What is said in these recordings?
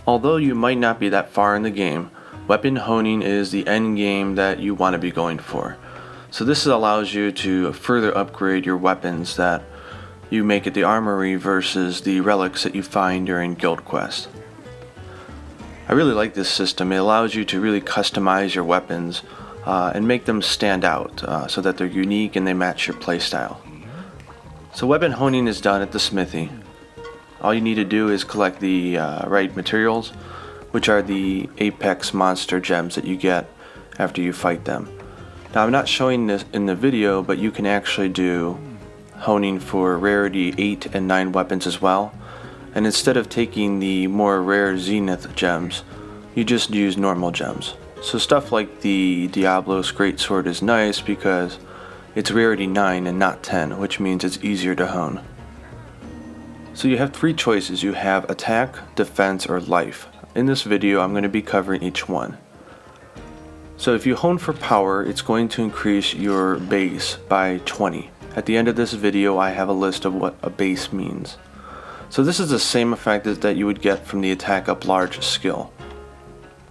Although you might not be that far in the game, weapon honing is the end game that you want to be going for. So this allows you to further upgrade your weapons that you make at the armory versus the relics that you find during guild quest. I really like this system. It allows you to really customize your weapons and make them stand out so that they're unique and they match your playstyle. So weapon honing is done at the Smithy. All you need to do is collect the right materials, which are the apex monster gems that you get after you fight them. Now I'm not showing this in the video, but you can actually do honing for rarity 8 and 9 weapons as well. And instead of taking the more rare Zenith gems, you just use normal gems. So stuff like the Diablo's Greatsword is nice because it's rarity 9 and not 10, which means it's easier to hone. So you have 3 choices. You have attack, defense, or life. In this video I'm going to be covering each one. So if you hone for power, it's going to increase your base by 20. At the end of this video I have a list of what a base means. So this is the same effect that you would get from the attack up large skill.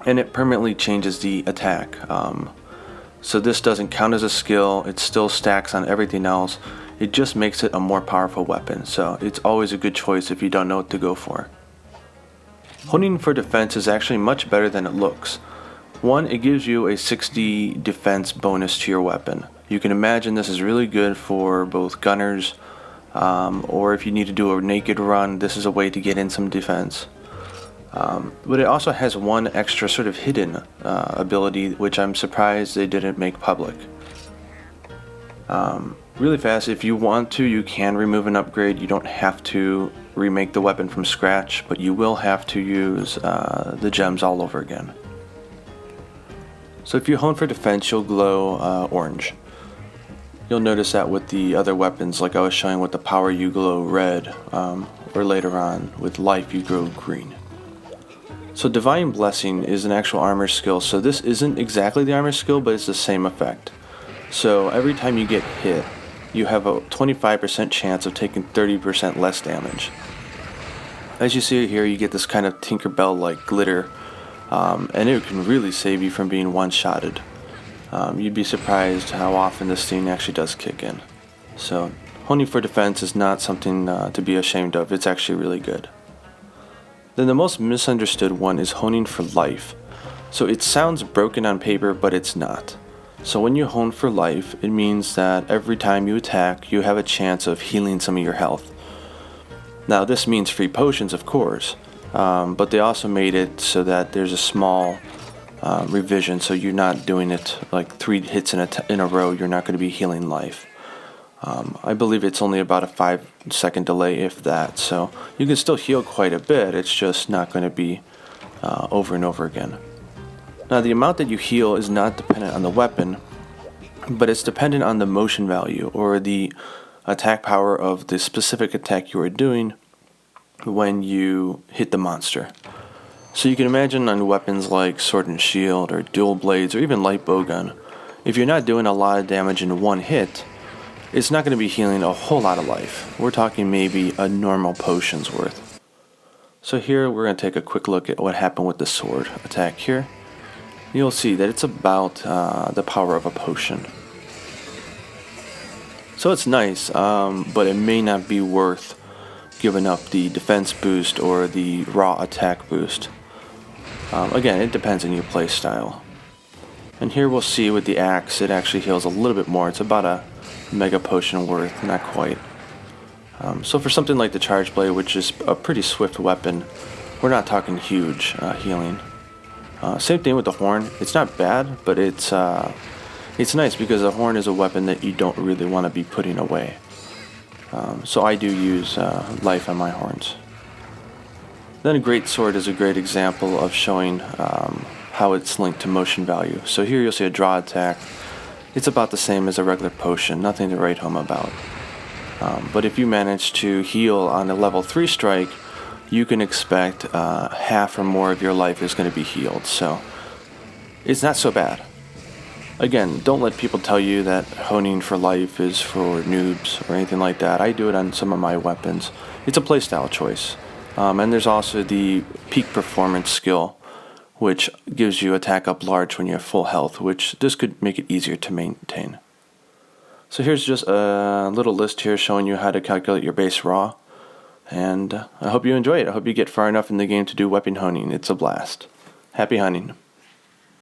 And it permanently changes the attack. So this doesn't count as a skill, it still stacks on everything else. It just makes it a more powerful weapon, so it's always a good choice if you don't know what to go for. Honing for defense is actually much better than it looks. One, it gives you a 60 defense bonus to your weapon. You can imagine this is really good for both gunners, or if you need to do a naked run, this is a way to get in some defense. But it also has one extra sort of hidden ability, which I'm surprised they didn't make public. Really fast, if you want to, you can remove an upgrade. You don't have to remake the weapon from scratch, but you will have to use the gems all over again. So if you hone for defense, you'll glow orange. You'll notice that with the other weapons, like I was showing with the power, you glow red, or later on with life you glow green. So Divine Blessing is an actual armor skill, so this isn't exactly the armor skill, but it's the same effect. So every time you get hit, you have a 25% chance of taking 30% less damage. As you see here, you get this kind of Tinkerbell-like glitter, and it can really save you from being one-shotted. You'd be surprised how often this thing actually does kick in. So honing for defense is not something to be ashamed of, it's actually really good. Then the most misunderstood one is honing for life. So it sounds broken on paper, but it's not. So when you hone for life, it means that every time you attack, you have a chance of healing some of your health. Now this means free potions, of course, but they also made it so that there's a small revision, so you're not doing it like 3 hits in a row, you're not going to be healing life. I believe it's only about a 5-second delay, if that, so you can still heal quite a bit, it's just not going to be over and over again. Now the amount that you heal is not dependent on the weapon, but it's dependent on the motion value or the attack power of the specific attack you are doing when you hit the monster. So you can imagine on weapons like sword and shield or dual blades or even light bowgun, if you're not doing a lot of damage in one hit, it's not going to be healing a whole lot of life. We're talking maybe a normal potion's worth. So here we're going to take a quick look at what happened with the sword attack here. You'll see that it's about the power of a potion. So it's nice, but it may not be worth giving up the defense boost or the raw attack boost. Again, it depends on your playstyle. And here we'll see with the axe, it actually heals a little bit more. It's about a mega potion worth, not quite. So for something like the charge blade, which is a pretty swift weapon, we're not talking huge healing. Same thing with the horn. It's not bad, but it's nice because the horn is a weapon that you don't really want to be putting away. So I do use life on my horns. Then a great sword is a great example of showing how it's linked to motion value. So here you'll see a draw attack. It's about the same as a regular potion, nothing to write home about. But if you manage to heal on a level 3 strike, you can expect half or more of your life is going to be healed. So it's not so bad. Again, don't let people tell you that honing for life is for noobs or anything like that. I do it on some of my weapons. It's a playstyle choice. And there's also the peak performance skill, which gives you attack up large when you have full health, which this could make it easier to maintain. So here's just a little list here showing you how to calculate your base raw. And I hope you enjoy it. I hope you get far enough in the game to do weapon honing. It's a blast. Happy hunting.